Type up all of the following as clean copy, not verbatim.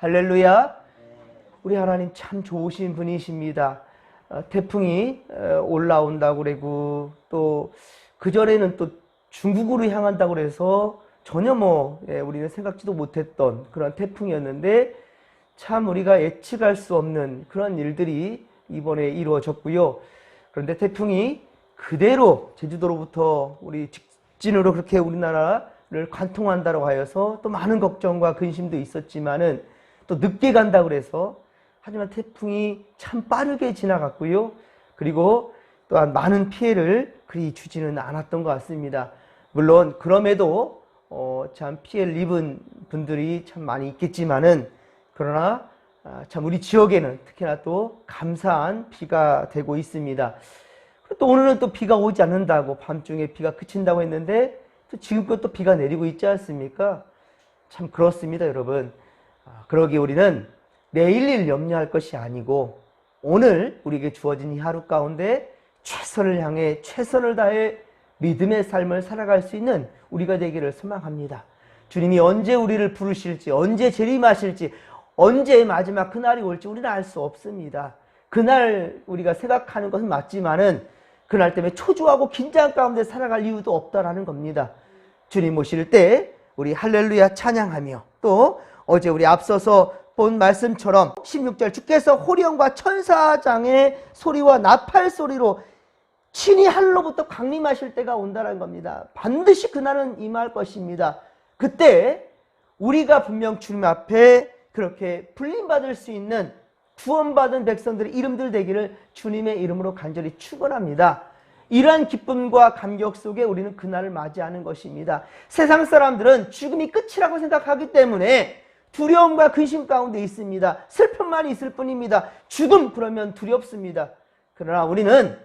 할렐루야. 우리 하나님 참 좋으신 분이십니다. 태풍이 올라온다고 그러고 또 그전에는 또 중국으로 향한다고 그래서 전혀 우리는 생각지도 못했던 그런 태풍이었는데 참 우리가 예측할 수 없는 그런 일들이 이번에 이루어졌고요. 그런데 태풍이 그대로 제주도로부터 우리 직진으로 그렇게 우리나라를 관통한다고 하여서 또 많은 걱정과 근심도 있었지만은 또 늦게 간다고 그래서 하지만 태풍이 참 빠르게 지나갔고요. 그리고 또한 많은 피해를 그리 주지는 않았던 것 같습니다. 물론 그럼에도 참 피해를 입은 분들이 참 많이 있겠지만은 그러나 참 우리 지역에는 특히나 또 감사한 비가 되고 있습니다. 또 오늘은 또 비가 오지 않는다고 밤중에 비가 그친다고 했는데 또 지금껏 또 비가 내리고 있지 않습니까? 참 그렇습니다, 여러분. 그러기에 우리는 내일 일 염려할 것이 아니고 오늘 우리에게 주어진 이 하루 가운데 최선을 향해 최선을 다해 믿음의 삶을 살아갈 수 있는 우리가 되기를 소망합니다. 주님이 언제 우리를 부르실지, 언제 재림하실지, 언제 마지막 그날이 올지 우리는 알 수 없습니다. 그날 우리가 생각하는 것은 맞지만은 그날 때문에 초조하고 긴장 가운데 살아갈 이유도 없다라는 겁니다. 주님 오실 때 우리 할렐루야 찬양하며 또 어제 우리 앞서서 본 말씀처럼 16절 주께서 호령과 천사장의 소리와 나팔 소리로 친히 하늘로부터 강림하실 때가 온다는 겁니다. 반드시 그날은 임할 것입니다. 그때 우리가 분명 주님 앞에 그렇게 불림받을 수 있는 구원받은 백성들의 이름들 되기를 주님의 이름으로 간절히 축원합니다. 이러한 기쁨과 감격 속에 우리는 그날을 맞이하는 것입니다. 세상 사람들은 죽음이 끝이라고 생각하기 때문에 두려움과 근심 가운데 있습니다. 슬픔만 있을 뿐입니다. 죽음 그러면 두렵습니다. 그러나 우리는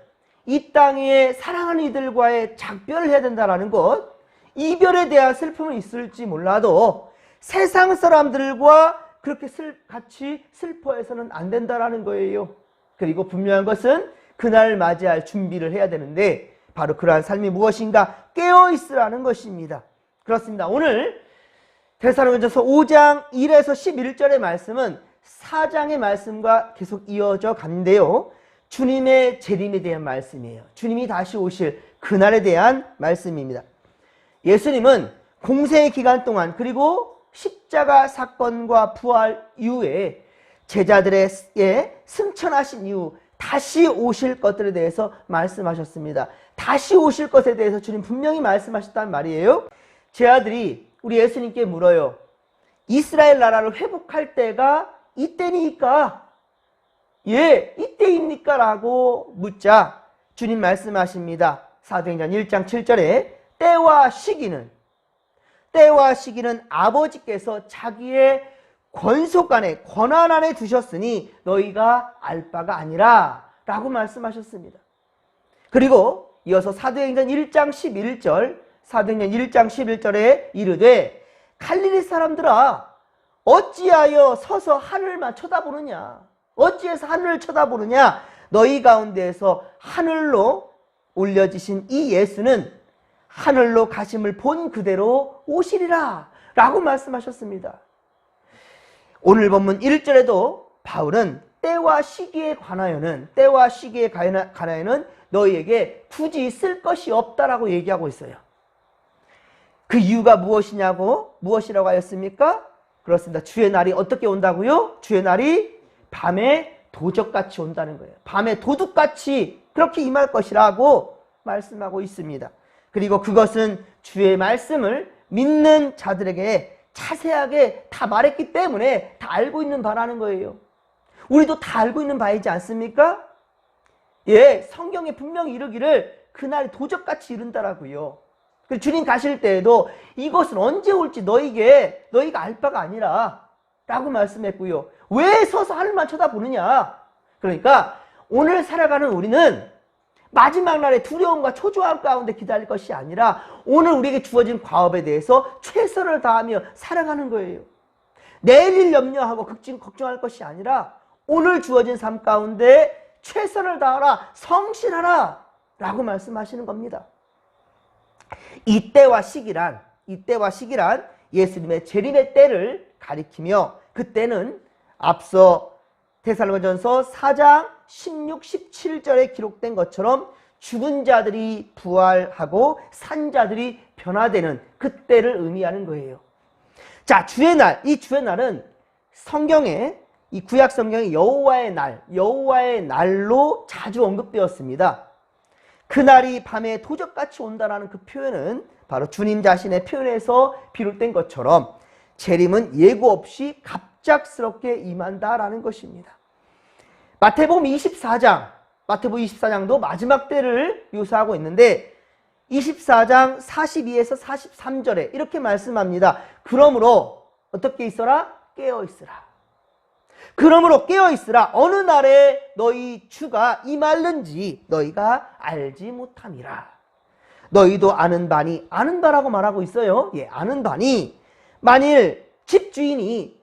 이 땅에 사랑하는 이들과의 작별을 해야 된다는 것, 이별에 대한 슬픔은 있을지 몰라도 세상 사람들과 그렇게 같이 슬퍼해서는 안 된다는 거예요. 그리고 분명한 것은 그날 맞이할 준비를 해야 되는데 바로 그러한 삶이 무엇인가 깨어있으라는 것입니다. 그렇습니다. 오늘 데살로니가전서 5장 1에서 11절의 말씀은 4장의 말씀과 계속 이어져 가는데요. 주님의 재림에 대한 말씀이에요. 주님이 다시 오실 그날에 대한 말씀입니다. 예수님은 공생의 기간 동안 그리고 십자가 사건과 부활 이후에 제자들에게 승천하신 이후 다시 오실 것들에 대해서 말씀하셨습니다. 다시 오실 것에 대해서 주님 분명히 말씀하셨단 말이에요. 제 아들이 우리 예수님께 물어요. 이스라엘 나라를 회복할 때가 이때니까? 예, 이때입니까? 라고 묻자 주님 말씀하십니다. 사도행전 1장 7절에 때와 시기는 아버지께서 자기의 권속 안에 권한 안에 두셨으니 너희가 알 바가 아니라 라고 말씀하셨습니다. 그리고 이어서 사도행전 1장 11절에 이르되 갈릴리 사람들아 어찌하여 서서 하늘만 쳐다보느냐, 어찌해서 하늘을 쳐다보느냐, 너희 가운데에서 하늘로 올려지신 이 예수는 하늘로 가심을 본 그대로 오시리라 라고 말씀하셨습니다. 오늘 본문 1절에도 바울은 때와 시기에 관하여는 너희에게 굳이 쓸 것이 없다라고 얘기하고 있어요. 그 이유가 무엇이라고 하였습니까? 그렇습니다. 주의 날이 어떻게 온다고요? 주의 날이 밤에 도적같이 온다는 거예요. 밤에 도둑같이 그렇게 임할 것이라고 말씀하고 있습니다. 그리고 그것은 주의 말씀을 믿는 자들에게 자세하게 다 말했기 때문에 다 알고 있는 바라는 거예요. 우리도 다 알고 있는 바이지 않습니까? 예, 성경에 분명히 이르기를 그날이 도적같이 이른다라고요. 주님 가실 때에도 이것은 언제 올지 너희가 알 바가 아니라 라고 말씀했고요. 왜 서서 하늘만 쳐다보느냐? 그러니까 오늘 살아가는 우리는 마지막 날에 두려움과 초조함 가운데 기다릴 것이 아니라 오늘 우리에게 주어진 과업에 대해서 최선을 다하며 살아가는 거예요. 내일 일 염려하고 걱정할 것이 아니라 오늘 주어진 삶 가운데 최선을 다하라, 성실하라 라고 말씀하시는 겁니다. 이때와 시기란 예수님의 재림의 때를 가리키며 그때는 앞서 데살로니가전서 4장 16, 17절에 기록된 것처럼 죽은 자들이 부활하고 산 자들이 변화되는 그때를 의미하는 거예요. 자, 주의 날, 이 주의 날은 성경에, 이 구약 성경에 여호와의 날, 여호와의 날로 자주 언급되었습니다. 그날이 밤에 도적같이 온다라는 그 표현은 바로 주님 자신의 표현에서 비롯된 것처럼 재림은 예고 없이 갑작스럽게 임한다라는 것입니다. 마태복음 24장도 마지막 때를 묘사하고 있는데 24장 42에서 43절에 이렇게 말씀합니다. 그러므로 어떻게 있어라? 깨어 있으라. 그러므로 깨어 있으라. 어느 날에 너희 주가 임할는지 너희가 알지 못함이라. 너희도 아는 바라고 말하고 있어요. 예, 아는 바니 만일 집주인이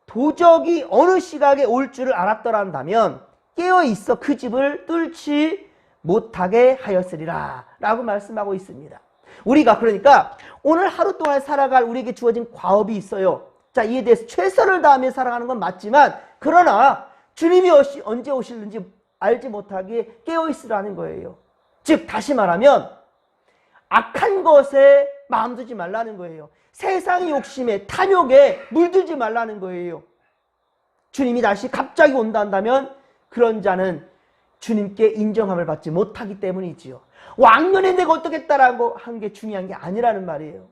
도적이 어느 시각에 올 줄을 알았더란다면 깨어 있어 그 집을 뚫지 못하게 하였으리라 라고 말씀하고 있습니다. 우리가 그러니까 오늘 하루 동안 살아갈 우리에게 주어진 과업이 있어요. 자, 이에 대해서 최선을 다하며 살아가는 건 맞지만 그러나 주님이 언제 오실는지 알지 못하게 깨어있으라는 거예요. 즉 다시 말하면 악한 것에 마음 두지 말라는 거예요. 세상의 욕심에 탐욕에 물들지 말라는 거예요. 주님이 다시 갑자기 온다 한다면 그런 자는 주님께 인정함을 받지 못하기 때문이지요. 왕년에 내가 어떻겠다라고 한 게 중요한 게 아니라는 말이에요.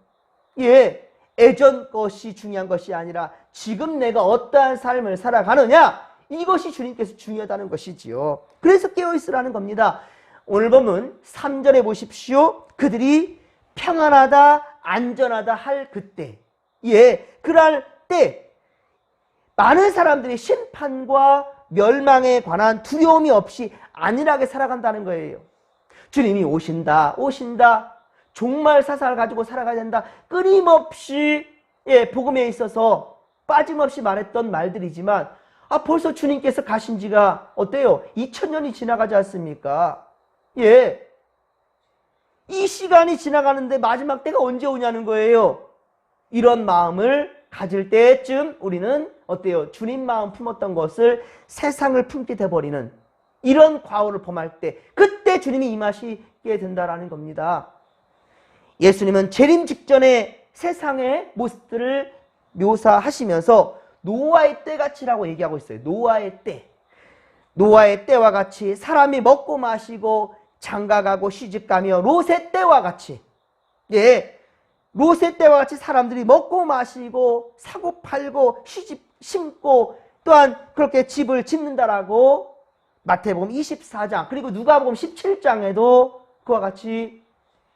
예, 예전 것이 중요한 것이 아니라 지금 내가 어떠한 삶을 살아가느냐, 이것이 주님께서 중요하다는 것이지요. 그래서 깨어있으라는 겁니다. 오늘 본문 3절에 보십시오. 그들이 평안하다 안전하다 할 그때, 예, 그럴 때 많은 사람들이 심판과 멸망에 관한 두려움이 없이 안일하게 살아간다는 거예요. 주님이 오신다 종말 사상을 가지고 살아가야 된다, 끊임없이 예, 복음에 있어서 빠짐없이 말했던 말들이지만 벌써 주님께서 가신 지가 어때요? 2000년이 지나가지 않습니까? 예, 이 시간이 지나가는데 마지막 때가 언제 오냐는 거예요. 이런 마음을 가질 때쯤 우리는 어때요? 주님 마음 품었던 것을 세상을 품게 돼버리는 이런 과오를 범할 때, 그때 주님이 임하시게 된다라는 겁니다. 예수님은 재림 직전에 세상의 모습들을 묘사하시면서 노아의 때같이라고 얘기하고 있어요. 노아의 때. 노아의 때와 같이 사람이 먹고 마시고 장가가고 시집가며 롯의 때와 같이, 예, 롯의 때와 같이 사람들이 먹고 마시고 사고 팔고 시집 심고 또한 그렇게 집을 짓는다라고 마태복음 24장 그리고 누가복음 17장에도 그와 같이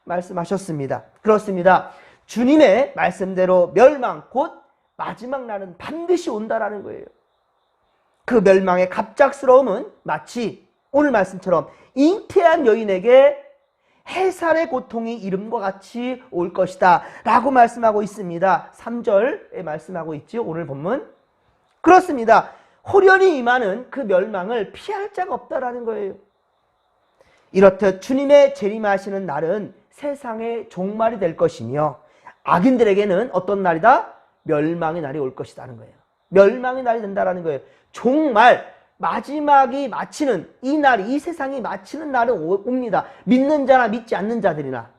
말씀하셨습니다. 그렇습니다. 주님의 말씀대로 멸망 곧 마지막 날은 반드시 온다라는 거예요. 그 멸망의 갑작스러움은 마치 오늘 말씀처럼 잉태한 여인에게 해살의 고통이 이름과 같이 올 것이다 라고 말씀하고 있습니다. 3절에 말씀하고 있죠. 오늘 본문. 그렇습니다. 호련히 임하는 그 멸망을 피할 자가 없다라는 거예요. 이렇듯 주님의 재림하시는 날은 세상의 종말이 될 것이며 악인들에게는 어떤 날이다? 멸망의 날이 올 것이라는 거예요. 멸망의 날이 된다라는 거예요. 종말, 마지막이 마치는 이 날이, 이 세상이 마치는 날은 옵니다. 믿는 자나 믿지 않는 자들이나.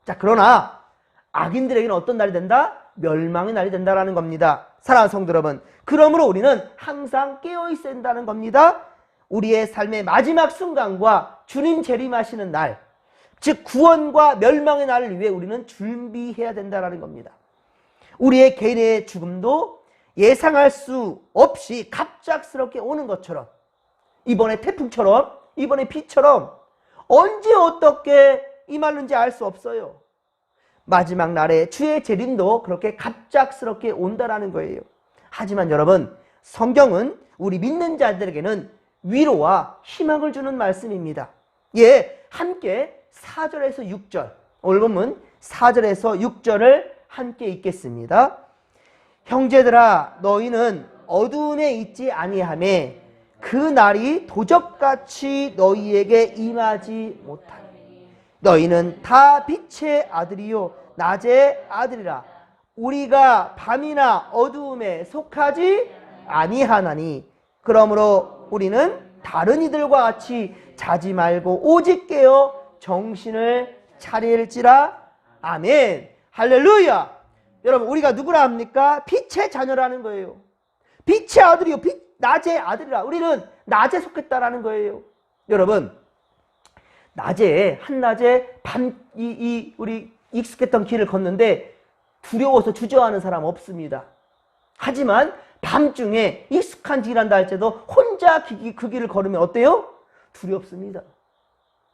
자, 그러나 악인들에게는 어떤 날이 된다? 멸망의 날이 된다라는 겁니다. 사랑하는 성도 여러분, 그러므로 우리는 항상 깨어있어야 된다는 겁니다. 우리의 삶의 마지막 순간과 주님 재림하시는 날, 즉 구원과 멸망의 날을 위해 우리는 준비해야 된다는 겁니다. 우리의 개인의 죽음도 예상할 수 없이 갑작스럽게 오는 것처럼, 이번에 태풍처럼, 이번에 비처럼 언제 어떻게 임하는지 알 수 없어요. 마지막 날에 주의 재림도 그렇게 갑작스럽게 온다라는 거예요. 하지만 여러분, 성경은 우리 믿는 자들에게는 위로와 희망을 주는 말씀입니다. 예, 함께 4절에서 6절, 오늘 본문 4절에서 6절을 함께 읽겠습니다. 형제들아, 너희는 어두움에 있지 아니하며 그 날이 도적같이 너희에게 임하지 못하니 너희는 다 빛의 아들이요 낮의 아들이라. 우리가 밤이나 어두움에 속하지 아니하나니 그러므로 우리는 다른 이들과 같이 자지 말고 오직 깨어 정신을 차릴지라. 아멘. 할렐루야. 여러분, 우리가 누구라 합니까? 빛의 자녀라는 거예요. 빛의 아들이요. 낮의 아들이라. 우리는 낮에 속했다라는 거예요. 여러분, 낮에, 한낮에 우리 익숙했던 길을 걷는데 두려워서 주저하는 사람 없습니다. 하지만 밤중에 익숙한 길한다 할지라도 혼자 그 길을 걸으면 어때요? 두렵습니다.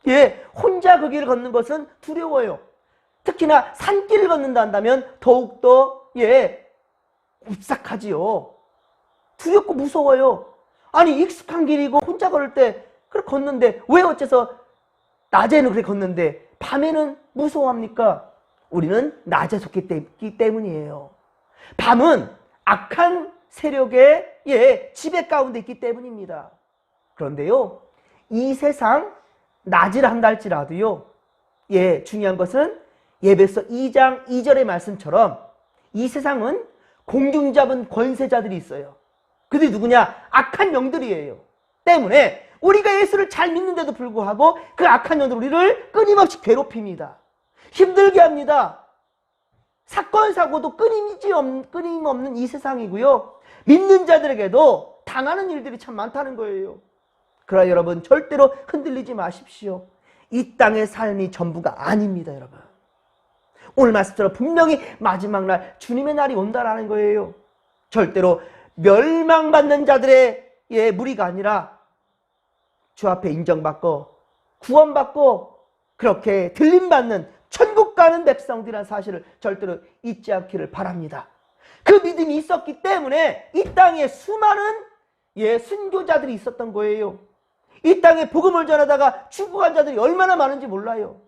예, 혼자 그 길을 걷는 것은 두려워요. 특히나 산길을 걷는다 한다면 더욱더 옵싹하지요. 두렵고 무서워요. 아니, 익숙한 길이고 혼자 걸을 때 그렇게 걷는데 왜 어째서 낮에는 그렇게 걷는데 밤에는 무서워합니까? 우리는 낮에 속했기 때문이에요. 밤은 악한 세력의 지배 가운데 있기 때문입니다. 그런데요, 이 세상 낮이라 한다 할지라도요, 중요한 것은 에베소 2장 2절의 말씀처럼 이 세상은 공중 잡은 권세자들이 있어요. 그들이 누구냐? 악한 영들이에요. 때문에 우리가 예수를 잘 믿는데도 불구하고 그 악한 영들 우리를 끊임없이 괴롭힙니다. 힘들게 합니다. 사건 사고도 끊임없는 이 세상이고요. 믿는 자들에게도 당하는 일들이 참 많다는 거예요. 그러나 여러분, 절대로 흔들리지 마십시오. 이 땅의 삶이 전부가 아닙니다, 여러분. 오늘 말씀처럼 분명히 마지막 날 주님의 날이 온다라는 거예요. 절대로 멸망받는 자들의 무리가 아니라 주 앞에 인정받고 구원받고 그렇게 들림받는 천국 가는 백성들이라는 사실을 절대로 잊지 않기를 바랍니다. 그 믿음이 있었기 때문에 이 땅에 수많은 순교자들이 있었던 거예요. 이 땅에 복음을 전하다가 죽어간 자들이 얼마나 많은지 몰라요.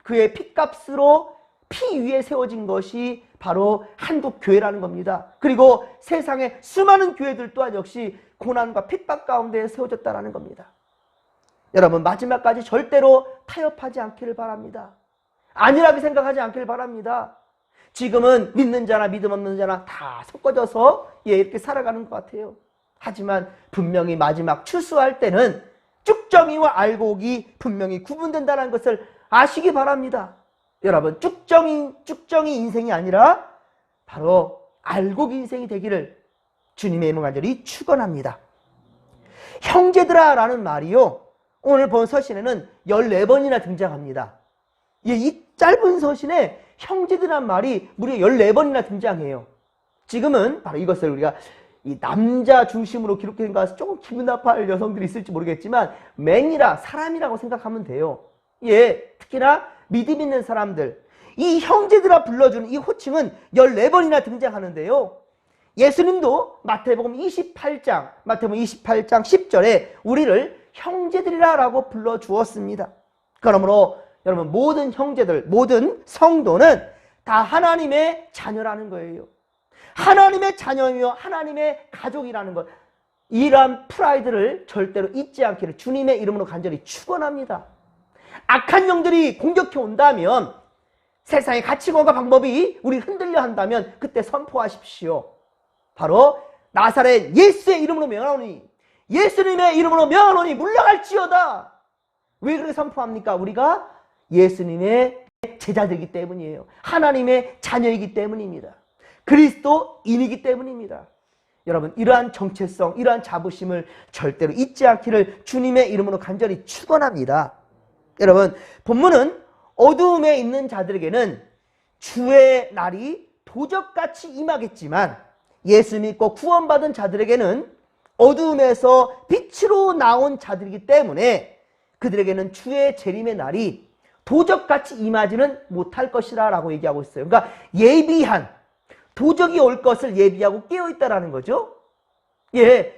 그의 핏값으로 피 위에 세워진 것이 바로 한국교회라는 겁니다. 그리고 세상의 수많은 교회들 또한 역시 고난과 핍박 가운데 세워졌다는 겁니다. 여러분, 마지막까지 절대로 타협하지 않기를 바랍니다. 안일하게 생각하지 않기를 바랍니다. 지금은 믿는 자나 믿음 없는 자나 다 섞어져서 이렇게 살아가는 것 같아요. 하지만 분명히 마지막 추수할 때는 쭉정이와 알곡이 분명히 구분된다는 것을 아시기 바랍니다. 여러분, 쭉정이 인생이 아니라 바로 알곡 인생이 되기를 주님의 이름으로 간절히 축원합니다. 형제들아 라는 말이요, 오늘 본 서신에는 14번이나 등장합니다. 이 짧은 서신에 형제들이란 말이 무려 14번이나 등장해요. 지금은 바로 이것을 우리가 이 남자 중심으로 기록된 것에서 조금 기분 나빠할 여성들이 있을지 모르겠지만 맨이라 사람이라고 생각하면 돼요. 특히나 믿음 있는 사람들, 이 형제들아 불러주는 이 호칭은 14번이나 등장하는데요. 예수님도 마태복음 28장 10절에 우리를 형제들이라 라고 불러주었습니다. 그러므로 여러분, 모든 형제들, 모든 성도는 다 하나님의 자녀라는 거예요. 하나님의 자녀이며 하나님의 가족이라는 것, 이러한 프라이드를 절대로 잊지 않기를 주님의 이름으로 간절히 축원합니다. 악한 영들이 공격해 온다면, 세상의 가치관과 방법이 우리 흔들려 한다면 그때 선포하십시오. 바로 나사렛 예수의 이름으로 명하노니, 예수님의 이름으로 명하노니 물러갈지어다. 왜 그렇게 선포합니까? 우리가 예수님의 제자들이기 때문이에요. 하나님의 자녀이기 때문입니다. 그리스도인이기 때문입니다. 여러분, 이러한 정체성, 이러한 자부심을 절대로 잊지 않기를 주님의 이름으로 간절히 축원합니다. 여러분, 본문은 어두움에 있는 자들에게는 주의 날이 도적같이 임하겠지만 예수 믿고 구원받은 자들에게는 어두움에서 빛으로 나온 자들이기 때문에 그들에게는 주의 재림의 날이 도적같이 임하지는 못할 것이라 라고 얘기하고 있어요. 그러니까 예비한, 도적이 올 것을 예비하고 깨어있다라는 거죠.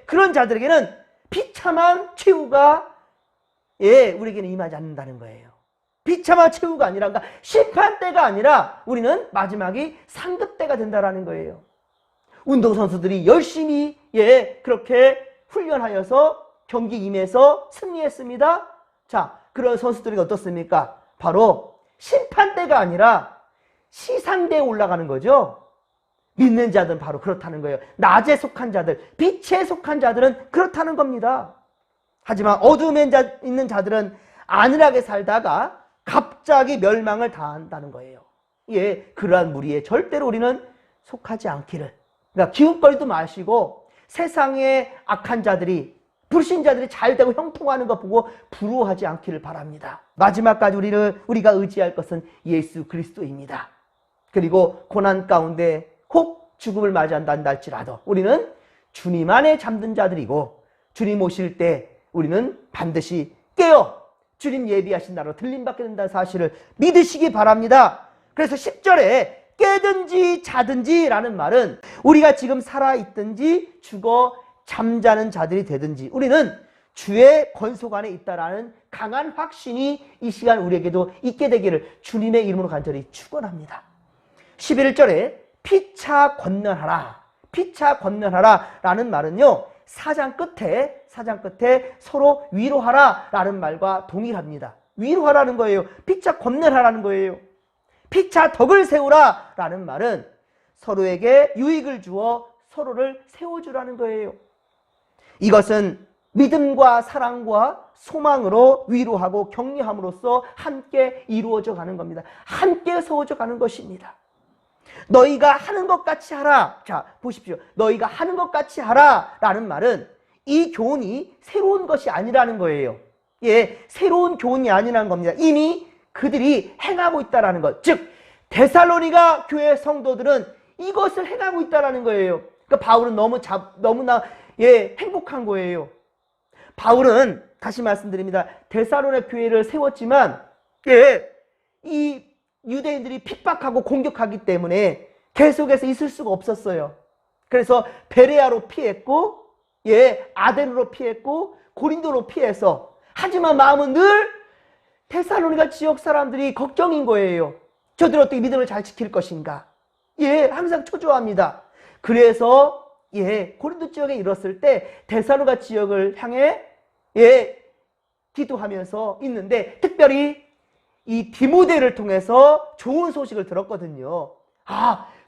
그런 자들에게는 비참한 최후가 우리에게는 임하지 않는다는 거예요. 비참한 최후가 아니라, 그러니까 심판 때가 아니라 우리는 마지막이 상급 때가 된다라는 거예요. 운동선수들이 열심히 그렇게 훈련하여서 경기 임해서 승리했습니다. 자, 그런 선수들이 어떻습니까? 바로 심판 때가 아니라 시상대에 올라가는 거죠. 믿는 자들은 바로 그렇다는 거예요. 낮에 속한 자들, 빛에 속한 자들은 그렇다는 겁니다. 하지만 어둠에 있는 자들은 안일하게 살다가 갑자기 멸망을 당한다는 거예요. 예, 그러한 무리에 절대로 우리는 속하지 않기를. 그러니까 기웃거리도 마시고 세상의 악한 자들이, 불신자들이 잘 되고 형통하는 것 보고 부러워하지 않기를 바랍니다. 마지막까지 우리가 의지할 것은 예수 그리스도입니다. 그리고 고난 가운데 혹 죽음을 맞이한다 할지라도 우리는 주님 안에 잠든 자들이고, 주님 오실 때 우리는 반드시 깨어 주님 예비하신 날로 들림받게 된다는 사실을 믿으시기 바랍니다. 그래서 10절에 깨든지 자든지 라는 말은 우리가 지금 살아있든지 죽어 잠자는 자들이 되든지 우리는 주의 권속 안에 있다라는 강한 확신이 이 시간 우리에게도 있게 되기를 주님의 이름으로 간절히 축원합니다. 11절에 피차 권면하라, 피차 권면하라 라는 말은요, 사장 끝에 서로 위로하라 라는 말과 동일합니다. 위로하라는 거예요. 피차 권면하라는 거예요. 피차 덕을 세우라 라는 말은 서로에게 유익을 주어 서로를 세워주라는 거예요. 이것은 믿음과 사랑과 소망으로 위로하고 격려함으로써 함께 이루어져 가는 겁니다. 함께 세워져 가는 것입니다. 너희가 하는 것 같이 하라. 자, 보십시오. 너희가 하는 것 같이 하라 라는 말은 이 교훈이 새로운 것이 아니라는 거예요. 예, 새로운 교훈이 아니라는 겁니다. 이미 그들이 행하고 있다라는 것. 즉, 데살로니가 교회 성도들은 이것을 행하고 있다라는 거예요. 그러니까 바울은 너무나 행복한 거예요. 바울은 다시 말씀드립니다. 데살로니가 교회를 세웠지만 이 유대인들이 핍박하고 공격하기 때문에 계속해서 있을 수가 없었어요. 그래서 베레아로 피했고, 아덴으로 피했고, 고린도로 피해서, 하지만 마음은 늘 데살로니가 지역 사람들이 걱정인 거예요. 저들 어떻게 믿음을 잘 지킬 것인가. 항상 초조합니다. 그래서 고린도 지역에 이뤘을 때 데살로니가 지역을 향해 기도하면서 있는데, 특별히 이 디모데를 통해서 좋은 소식을 들었거든요.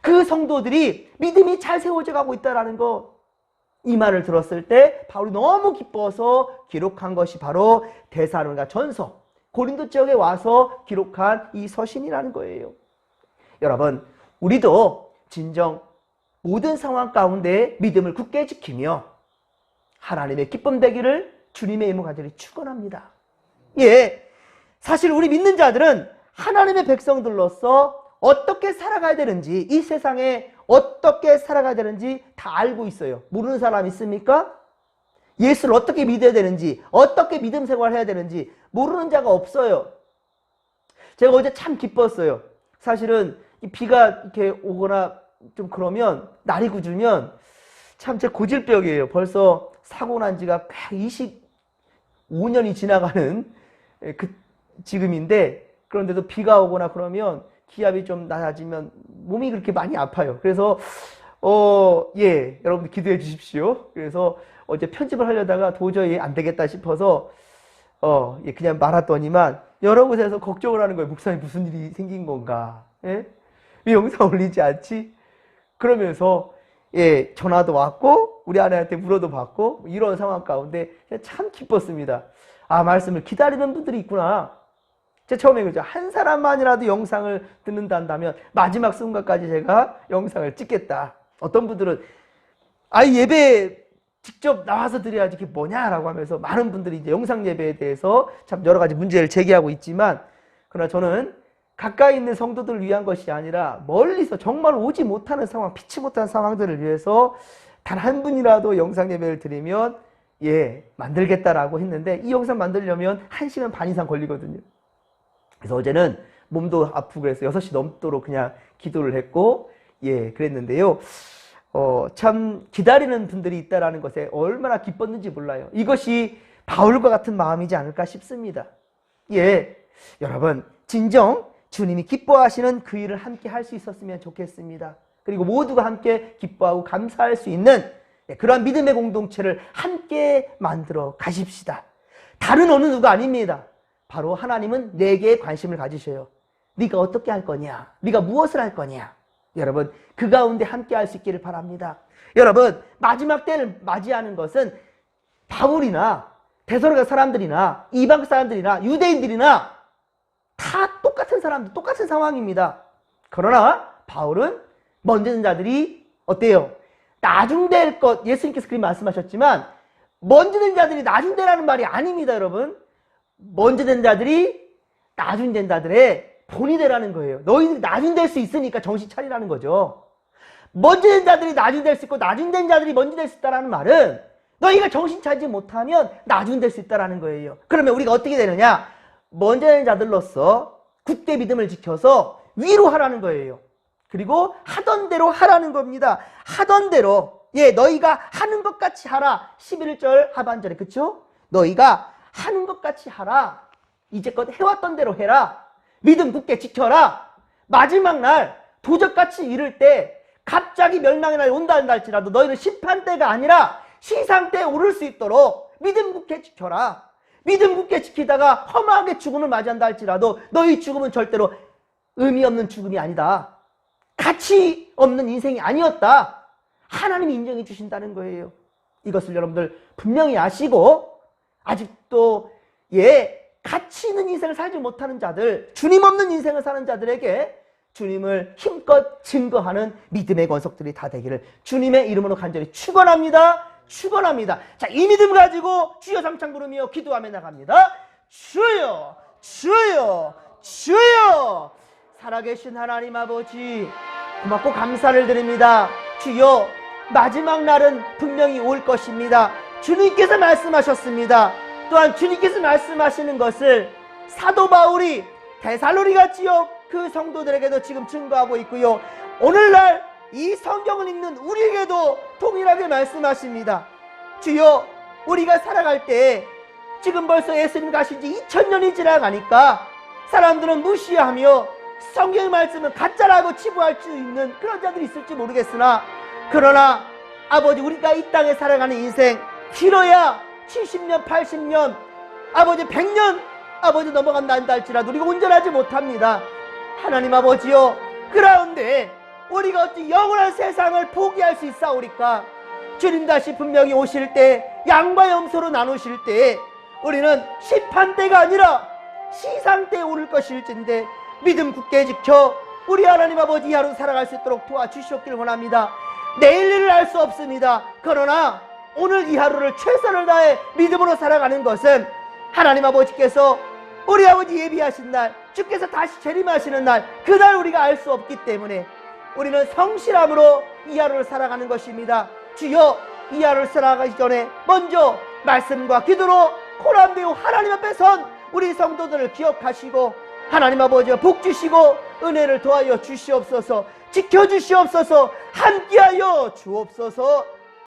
그 성도들이 믿음이 잘 세워져 가고 있다는 거. 이 말을 들었을 때 바울이 너무 기뻐서 기록한 것이 바로 데살로니가 전서, 고린도 지역에 와서 기록한 이 서신이라는 거예요. 여러분, 우리도 진정 모든 상황 가운데 믿음을 굳게 지키며 하나님의 기쁨 되기를 주님의 이름으로 간절히 축원합니다. 사실 우리 믿는 자들은 하나님의 백성들로서 어떻게 살아가야 되는지, 이 세상에 어떻게 살아가야 되는지 다 알고 있어요. 모르는 사람 있습니까? 예수를 어떻게 믿어야 되는지, 어떻게 믿음 생활을 해야 되는지 모르는 자가 없어요. 제가 어제 참 기뻤어요. 사실은 비가 이렇게 오거나 좀 그러면, 날이 굳으면 참 제 고질병이에요. 벌써 사고 난 지가 125년이 지나가는 지금인데, 그런데도 비가 오거나 그러면 기압이 좀 낮아지면 몸이 그렇게 많이 아파요. 그래서 여러분들 기도해 주십시오. 그래서 어제 편집을 하려다가 도저히 안 되겠다 싶어서 그냥 말았더니만 여러 곳에서 걱정을 하는 거예요. 목사님 무슨 일이 생긴 건가? 왜 영상 올리지 않지? 그러면서 전화도 왔고 우리 아내한테 물어도 받고 이런 상황 가운데 참 기뻤습니다. 말씀을 기다리는 분들이 있구나. 제가 처음에 그죠. 한 사람만이라도 영상을 듣는다 한다면 마지막 순간까지 제가 영상을 찍겠다. 어떤 분들은 예배 직접 나와서 드려야지 그게 뭐냐라고 하면서 많은 분들이 이제 영상 예배에 대해서 참 여러 가지 문제를 제기하고 있지만, 그러나 저는 가까이 있는 성도들을 위한 것이 아니라 멀리서 정말 오지 못하는 상황, 피치 못한 상황들을 위해서 단 한 분이라도 영상 예배를 드리면 만들겠다라고 했는데, 이 영상 만들려면 1시간 반 이상 걸리거든요. 그래서 어제는 몸도 아프고 그래서 6시 넘도록 그냥 기도를 했고, 그랬는데요. 참 기다리는 분들이 있다라는 것에 얼마나 기뻤는지 몰라요. 이것이 바울과 같은 마음이지 않을까 싶습니다. 여러분, 진정 주님이 기뻐하시는 그 일을 함께 할 수 있었으면 좋겠습니다. 그리고 모두가 함께 기뻐하고 감사할 수 있는 그러한 믿음의 공동체를 함께 만들어 가십시다. 다른 어느 누가 아닙니다. 바로 하나님은 내게 관심을 가지셔요. 네가 어떻게 할 거냐? 네가 무엇을 할 거냐? 여러분 그 가운데 함께 할 수 있기를 바랍니다. 여러분 마지막 때를 맞이하는 것은 바울이나 데살로니가 사람들이나 이방 사람들이나 유대인들이나 다 똑같은 사람들, 똑같은 상황입니다. 그러나 바울은 먼저 된 자들이 어때요? 나중될 것, 예수님께서 그렇게 말씀하셨지만 먼저 된 자들이 나중되라는 말이 아닙니다, 여러분. 먼저 된 자들이 나중된 자들의 본이 되라는 거예요. 너희들이 나중될 수 있으니까 정신 차리라는 거죠. 먼저 된 자들이 나중될 수 있고 나중된 자들이 먼저 될 수 있다는 말은 너희가 정신 차리지 못하면 나중될 수 있다는 거예요. 그러면 우리가 어떻게 되느냐? 먼저 된 자들로서 굳게 믿음을 지켜서 위로 하라는 거예요. 그리고 하던 대로 하라는 겁니다. 하던 대로, 너희가 하는 것 같이 하라. 11절 하반절에, 그쵸? 너희가 하는 것 같이 하라. 이제껏 해왔던 대로 해라. 믿음 굳게 지켜라. 마지막 날 도적같이 이를 때 갑자기 멸망의 날이 온다 한다 할지라도 너희는 심판대가 아니라 시상대에 오를 수 있도록 믿음 굳게 지켜라. 믿음 굳게 지키다가 험하게 죽음을 맞이한다 할지라도 너희 죽음은 절대로 의미 없는 죽음이 아니다. 가치 없는 인생이 아니었다. 하나님이 인정해 주신다는 거예요. 이것을 여러분들 분명히 아시고 아직도 가치 있는 인생을 살지 못하는 자들, 주님 없는 인생을 사는 자들에게 주님을 힘껏 증거하는 믿음의 권속들이 다 되기를 주님의 이름으로 간절히 축원합니다. 축원합니다. 자, 이 믿음 가지고 주여 삼창 부르며 기도하며 나갑니다. 주여, 주여, 주여. 살아계신 하나님 아버지, 고맙고 감사를 드립니다. 주여, 마지막 날은 분명히 올 것입니다. 주님께서 말씀하셨습니다. 또한 주님께서 말씀하시는 것을 사도 바울이 데살로니가 지역 그 성도들에게도 지금 증거하고 있고요. 오늘날 이 성경을 읽는 우리에게도 동일하게 말씀하십니다. 주여, 우리가 살아갈 때 지금 벌써 예수님 가신 지 2000년이 지나가니까 사람들은 무시하며 성경의 말씀을 가짜라고 치부할 수 있는 그런 자들이 있을지 모르겠으나, 그러나 아버지, 우리가 이 땅에 살아가는 인생 길어야 70년 80년 아버지 100년 아버지 넘어간다 한다 할지라도 우리가 온전하지 못합니다. 하나님 아버지요, 그라운데 우리가 어찌 영원한 세상을 포기할 수 있사오리까? 주님 다시 분명히 오실 때 양과 염소로 나누실 때 우리는 심판대가 아니라 시상대에 오를 것일진데 믿음 굳게 지켜 우리 하나님 아버지 이 하루 살아갈 수 있도록 도와주시옵기를 원합니다. 내일 일을 알 수 없습니다. 그러나 오늘 이 하루를 최선을 다해 믿음으로 살아가는 것은 하나님 아버지께서 우리 아버지 예비하신 날, 주께서 다시 재림하시는 날, 그날 우리가 알 수 없기 때문에 우리는 성실함으로 이 하루를 살아가는 것입니다. 주여, 이 하루를 살아가기 전에 먼저 말씀과 기도로 코란배우 하나님 앞에 선 우리 성도들을 기억하시고 하나님 아버지가 복 주시고 은혜를 더하여 주시옵소서, 지켜주시옵소서, 함께하여 주옵소서.